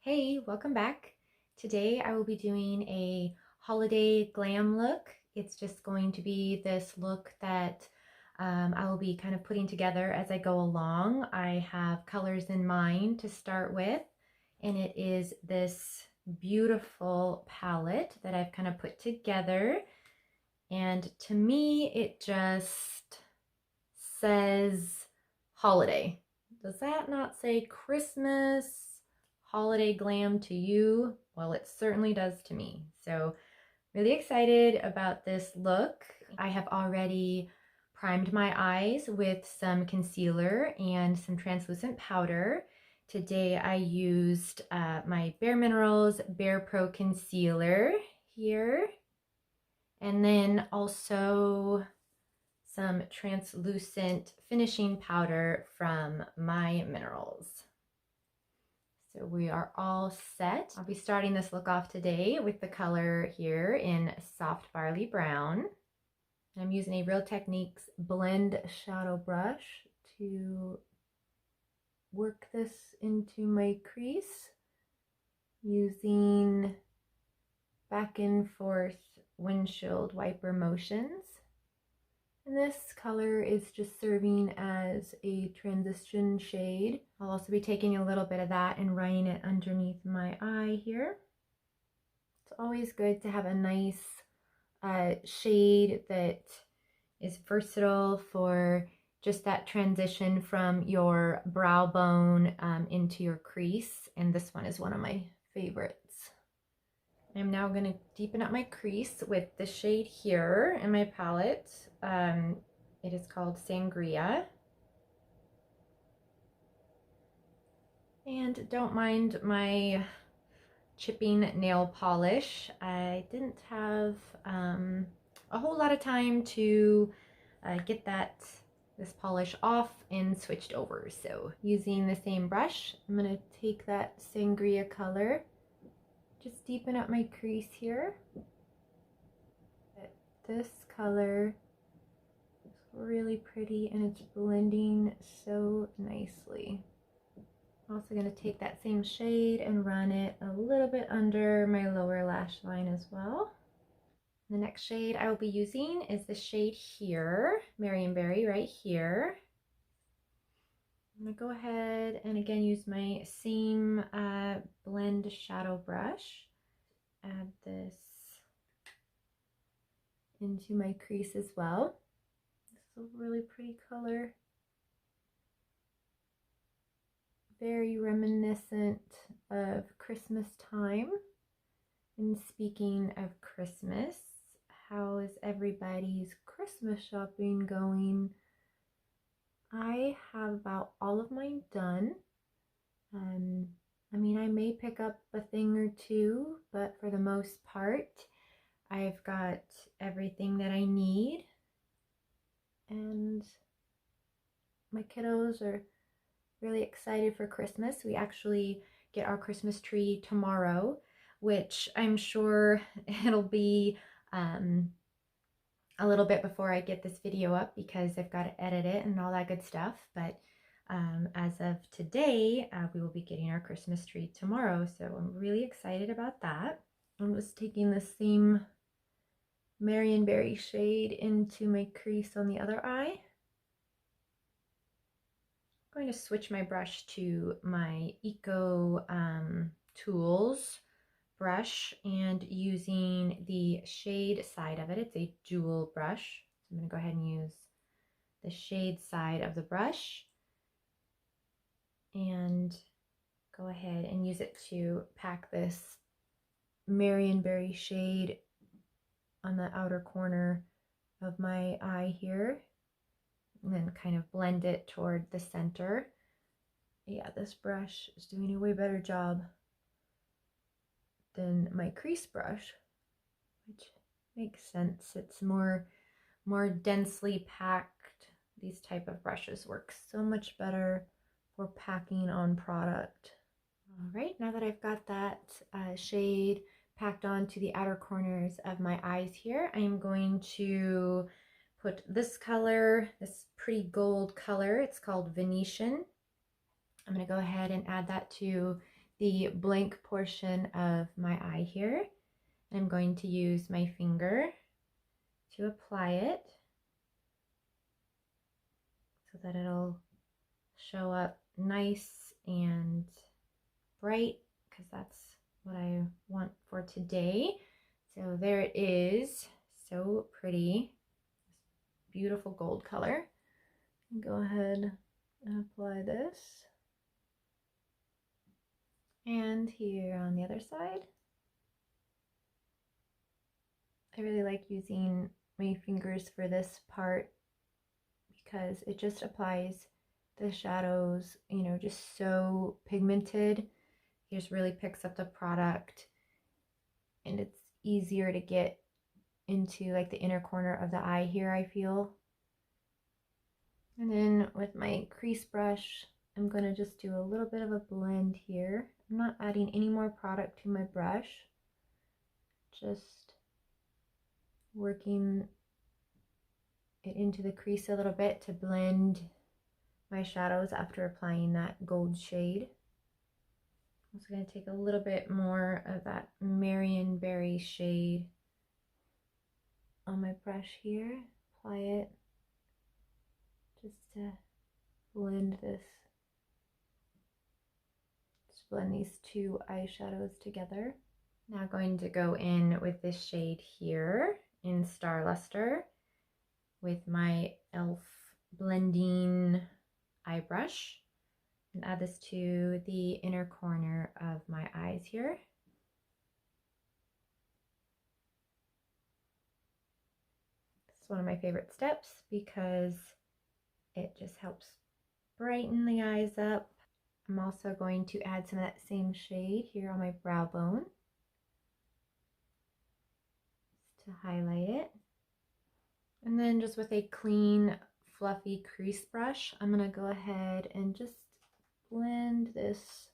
Hey, welcome back. Today I will be doing a holiday glam look. It's just going to be this look that I will be kind of putting together as I go along. I have colors in mind to start with, and it is this beautiful palette that I've kind of put together. And to me, it just says holiday. Does that not say Christmas? Holiday glam to you? Well, it certainly does to me. So really excited about this look. I have already primed my eyes with some concealer and some translucent powder. Today I used my bareMinerals Barepro Concealer here, and then also some translucent finishing powder from MyMinerals. So we are all set. I'll be starting this look off today with the color here in Soft Barley Brown. I'm using a Real Techniques blend shadow brush to work this into my crease using back and forth windshield wiper motions. And this color is just serving as a transition shade. I'll also be taking a little bit of that and running it underneath my eye here. It's always good to have a nice shade that is versatile for just that transition from your brow bone into your crease. And this one is one of my favorites. I'm now going to deepen up my crease with the shade here in my palette. It is called Sangria. And don't mind my chipping nail polish. I didn't have a whole lot of time to get this polish off and switched over. So using the same brush, I'm going to take that Sangria color, just deepen up my crease here. This color is really pretty and it's blending so nicely. I'm also going to take that same shade and run it a little bit under my lower lash line as well. The next shade I will be using is the shade here, Marion Berry right here. I'm going to go ahead and again use my same blend shadow brush. Add this into my crease as well. This is a really pretty color. Very reminiscent of Christmas time. And speaking of Christmas, how is everybody's Christmas shopping going? I have about all of mine done. I mean, I may pick up a thing or two, but for the most part, I've got everything that I need. And my kiddos are really excited for Christmas. We actually get our Christmas tree tomorrow, which I'm sure it'll be a little bit before I get this video up because I've got to edit it and all that good stuff. But as of today, we will be getting our Christmas tree tomorrow. So I'm really excited about that. I'm just taking the same Marion Berry shade into my crease on the other eye. I'm going to switch my brush to my Eco Tools brush and using the shade side of it. It's a jewel brush. So I'm going to go ahead and use the shade side of the brush and go ahead and use it to pack this Marion Berry shade on the outer corner of my eye here, and then kind of blend it toward the center. Yeah, this brush is doing a way better job than my crease brush, which makes sense. It's more densely packed. These type of brushes work so much better for packing on product. All right, now that I've got that shade packed onto the outer corners of my eyes here, I am going to put this color, this pretty gold color. It's called Venetian. I'm going to go ahead and add that to the blank portion of my eye here. I'm going to use my finger to apply it so that it'll show up nice and bright, because that's what I want for today. So there it is, so pretty, beautiful gold color. Go ahead and apply this. And here on the other side. I really like using my fingers for this part because it just applies the shadows, you know, just so pigmented. It just really picks up the product, and it's easier to get into like the inner corner of the eye here, I feel. And then with my crease brush, I'm going to just do a little bit of a blend here. I'm not adding any more product to my brush, just working it into the crease a little bit to blend my shadows after applying that gold shade. I'm also going to take a little bit more of that Marion Berry shade on my brush here, apply it just to blend this, just blend these two eyeshadows together. Now going to go in with this shade here in Starluster with my e.l.f. blending eye brush and add this to the inner corner of my eyes here. This is one of my favorite steps because it just helps brighten the eyes up. I'm also going to add some of that same shade here on my brow bone just to highlight it. And then just with a clean, fluffy crease brush, I'm going to go ahead and just blend this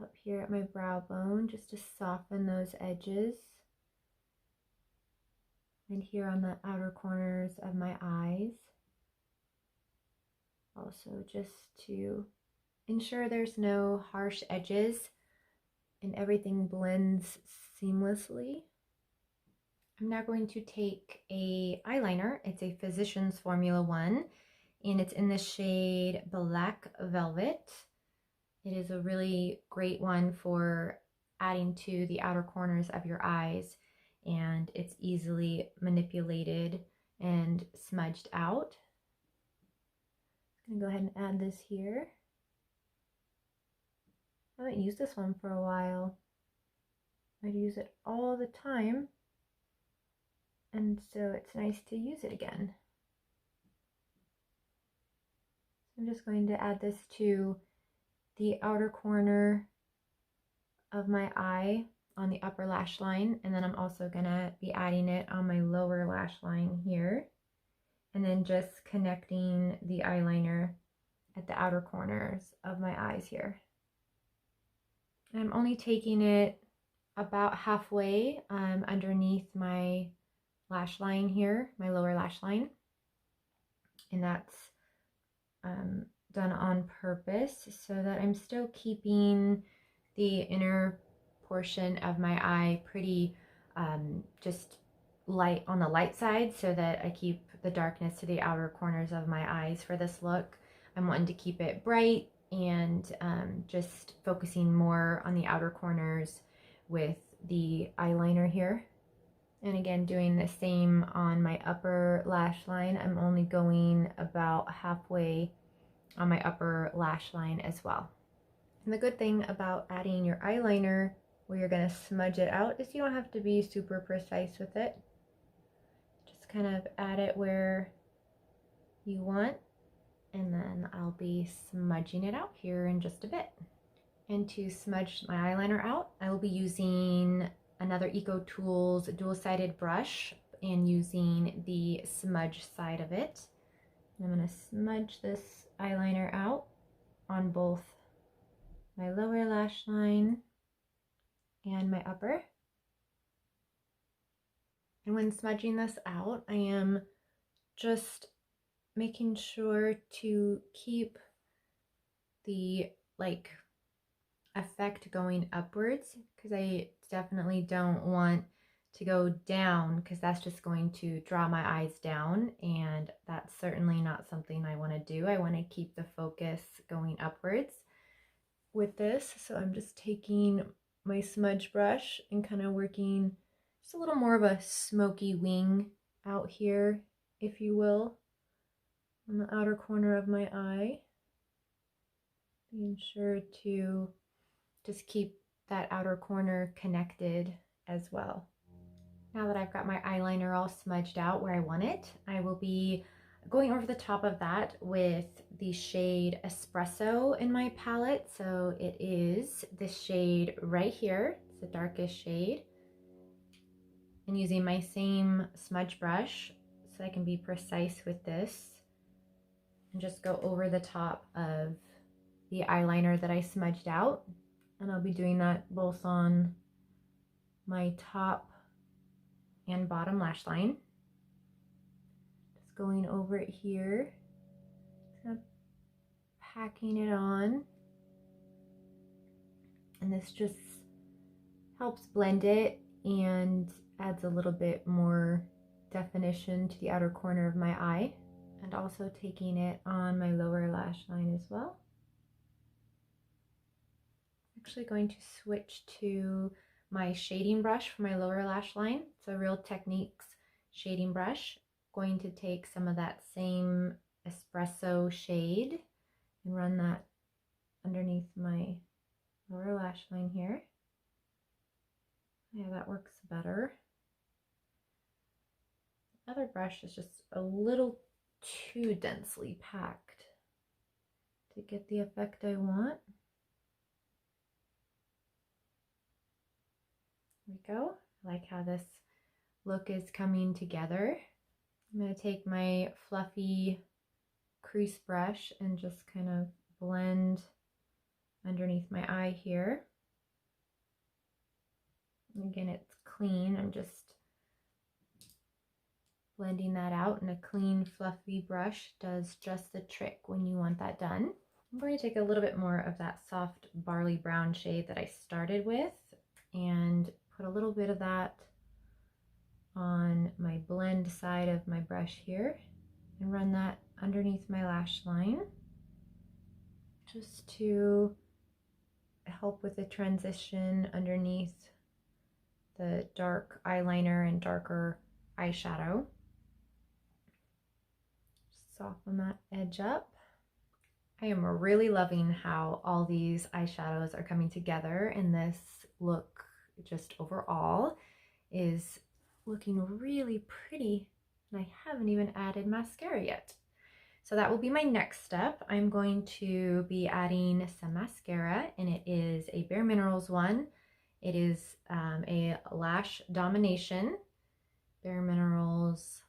up here at my brow bone just to soften those edges. And here on the outer corners of my eyes. Also just to ensure there's no harsh edges and everything blends seamlessly. I'm now going to take a eyeliner. It's a Physicians Formula 1 and it's in the shade Black Velvet. It is a really great one for adding to the outer corners of your eyes, and it's easily manipulated and smudged out. I'm gonna go ahead and add this here. I haven't used this one for a while. I'd use it all the time, and so it's nice to use it again. I'm just going to add this to the outer corner of my eye on the upper lash line, and then I'm also gonna be adding it on my lower lash line here, and then just connecting the eyeliner at the outer corners of my eyes here. And I'm only taking it about halfway underneath my lash line here, my lower lash line, and that's done on purpose so that I'm still keeping the inner portion of my eye pretty just light on the light side, so that I keep the darkness to the outer corners of my eyes for this look. I'm wanting to keep it bright and just focusing more on the outer corners with the eyeliner here. And again, doing the same on my upper lash line. I'm only going about halfway on my upper lash line as well. And the good thing about adding your eyeliner where you're going to smudge it out is you don't have to be super precise with it. Just kind of add it where you want, and then I'll be smudging it out here in just a bit. And to smudge my eyeliner out, I will be using another Eco Tools dual-sided brush and using the smudge side of it. I'm going to smudge this eyeliner out on both my lower lash line and my upper. And when smudging this out, I am just making sure to keep the effect going upwards because I definitely don't want to go down because that's just going to draw my eyes down, and that's certainly not something I want to do. I want to keep the focus going upwards with this. So I'm just taking my smudge brush and kind of working just a little more of a smoky wing out here, if you will, on the outer corner of my eye. Being sure to just keep that outer corner connected as well. Now that I've got my eyeliner all smudged out where I want it, I will be going over the top of that with the shade Espresso in my palette. So it is this shade right here. It's the darkest shade. And using my same smudge brush so I can be precise with this and just go over the top of the eyeliner that I smudged out. And I'll be doing that both on my top and bottom lash line. Just going over it here, just kind of packing it on. And this just helps blend it and adds a little bit more definition to the outer corner of my eye. And also taking it on my lower lash line as well. Actually going to switch to my shading brush for my lower lash line. It's a Real Techniques shading brush. Going to take some of that same Espresso shade and run that underneath my lower lash line here. Yeah, that works better. The other brush is just a little too densely packed to get the effect I want. There we go. I like how this look is coming together. I'm going to take my fluffy crease brush and just kind of blend underneath my eye here. And again, it's clean. I'm just blending that out, and a clean fluffy brush does just the trick when you want that done. I'm going to take a little bit more of that soft barley brown shade that I started with and put a little bit of that on my blend side of my brush here and run that underneath my lash line just to help with the transition underneath the dark eyeliner and darker eyeshadow. Just soften that edge up. I am really loving how all these eyeshadows are coming together, and this look just overall is looking really pretty, and I haven't even added mascara yet. So that will be my next step. I'm going to be adding some mascara, and it is a bareMinerals one. It is a Lash Domination bareMinerals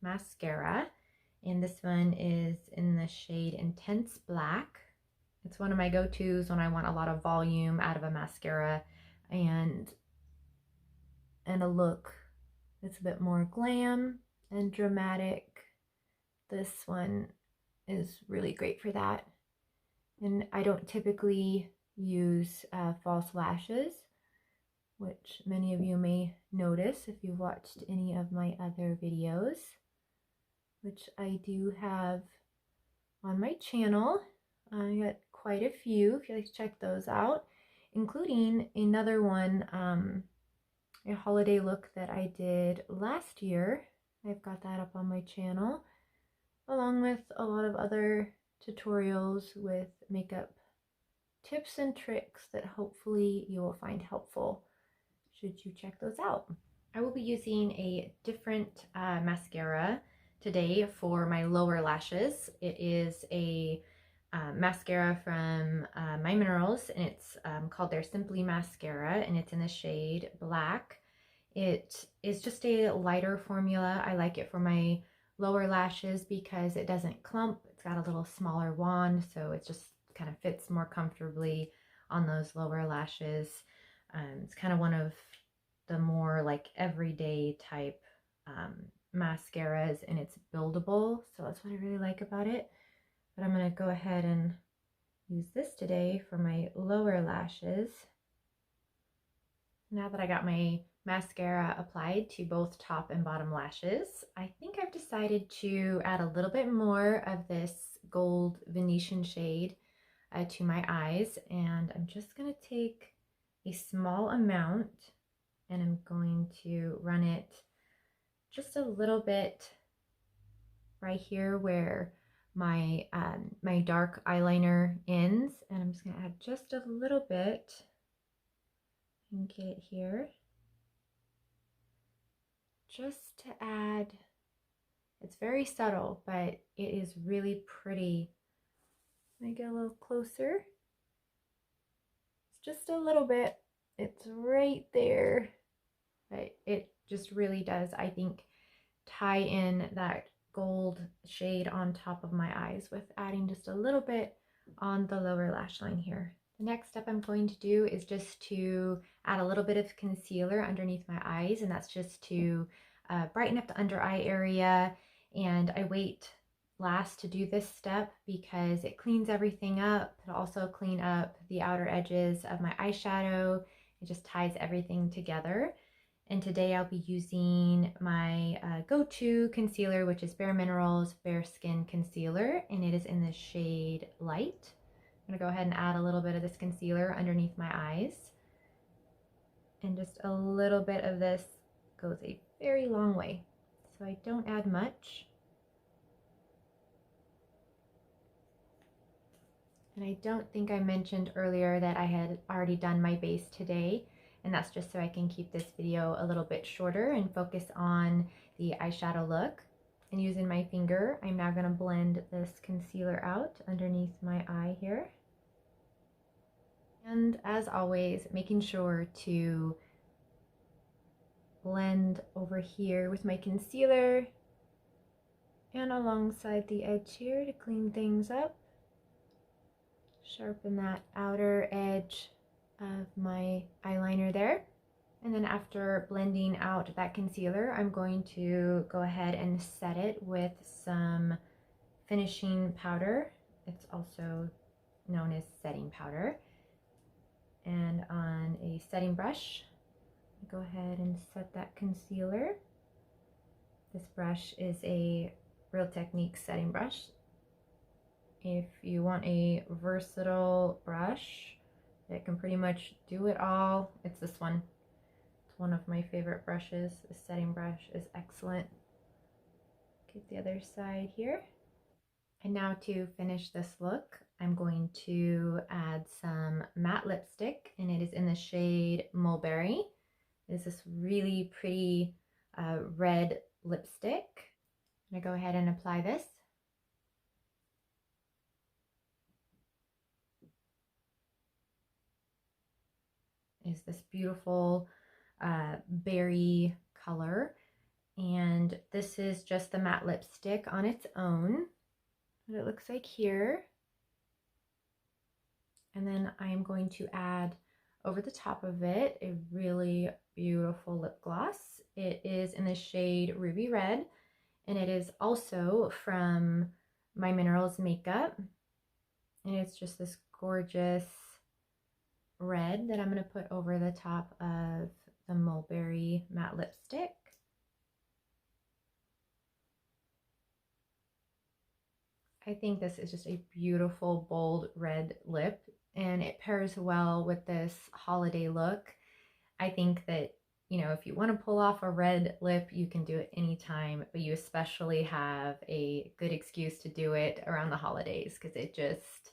mascara, and this one is in the shade Intense Black. It's one of my go-tos when I want a lot of volume out of a mascara and a look that's a bit more glam and dramatic. This one is really great for that. And I don't typically use false lashes, which many of you may notice if you've watched any of my other videos, which I do have on my channel. I got quite a few if you'd like to check those out, including another one, a holiday look that I did last year. I've got that up on my channel, along with a lot of other tutorials with makeup tips and tricks that hopefully you will find helpful should you check those out. I will be using a different mascara today for my lower lashes. It is a mascara from MyMinerals, and it's called their Simply Mascara, and it's in the shade Black. It is just a lighter formula. I like it for my lower lashes because it doesn't clump. It's got a little smaller wand, so it just kind of fits more comfortably on those lower lashes. It's kind of one of the more like everyday type mascaras, and it's buildable, so that's what I really like about it. But I'm going to go ahead and use this today for my lower lashes. Now that I got my mascara applied to both top and bottom lashes, I think I've decided to add a little bit more of this gold Venetian shade to my eyes, and I'm just going to take a small amount and I'm going to run it just a little bit right here where my my dark eyeliner ends, and I'm just going to add just a little bit and get it here just to add. It's very subtle, but it is really pretty. Let me get a little closer. It's just a little bit. It's right there, but it just really does, I think, tie in that gold shade on top of my eyes with adding just a little bit on the lower lash line here. The next step I'm going to do is just to add a little bit of concealer underneath my eyes, and that's just to brighten up the under eye area. And I wait last to do this step because it cleans everything up. It'll also clean up the outer edges of my eyeshadow. It just ties everything together. And today I'll be using my go-to concealer, which is bareMinerals Bare Skin Concealer, and it is in the shade Light. I'm gonna go ahead and add a little bit of this concealer underneath my eyes. And just a little bit of this goes a very long way. So I don't add much. And I don't think I mentioned earlier that I had already done my base today, and that's just so I can keep this video a little bit shorter and focus on the eyeshadow look. And using my finger, I'm now going to blend this concealer out underneath my eye here. And as always, making sure to blend over here with my concealer and alongside the edge here to clean things up. Sharpen that outer edge of my eyeliner there. And then after blending out that concealer, I'm going to go ahead and set it with some finishing powder. It's also known as setting powder. And on a setting brush, go ahead and set that concealer. This brush is a Real Techniques setting brush. If you want a versatile brush that can pretty much do it all, it's this one. It's one of my favorite brushes. The setting brush is excellent. Get the other side here. And now to finish this look, I'm going to add some matte lipstick, and it is in the shade Mulberry. It is this really pretty red lipstick. I'm gonna go ahead and apply this. Is this beautiful berry color, and this is just the matte lipstick on its own, what it looks like here. And then I'm going to add over the top of it a really beautiful lip gloss. It is in the shade Ruby Red, and it is also from my Minerals makeup, and it's just this gorgeous red that I'm going to put over the top of the Mulberry matte lipstick. I think this is just a beautiful bold red lip, and it pairs well with this holiday look. I think that, you know, if you want to pull off a red lip, you can do it anytime, but you especially have a good excuse to do it around the holidays because it just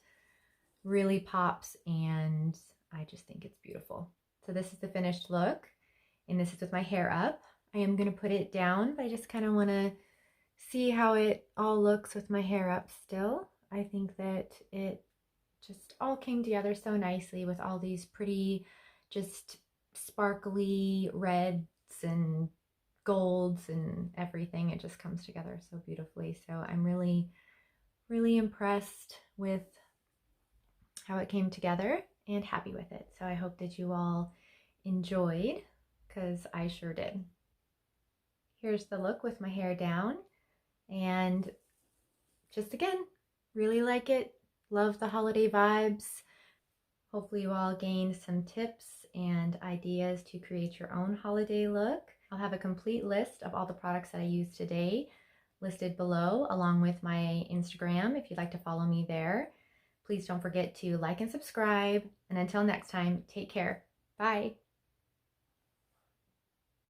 really pops, and I just think it's beautiful. So this is the finished look, and this is with my hair up. I am going to put it down, but I just kind of want to see how it all looks with my hair up still. I think that it just all came together so nicely with all these pretty, just sparkly reds and golds and everything. It just comes together so beautifully. So I'm really, really impressed with how it came together and happy with it. So I hope that you all enjoyed, because I sure did. Here's the look with my hair down, and just again, really like it. love the holiday vibes. Hopefully you all gained some tips and ideas to create your own holiday look. I'll have a complete list of all the products that I used today listed below, along with my Instagram if you'd like to follow me there. Please don't forget to like and subscribe. And until next time, take care. Bye.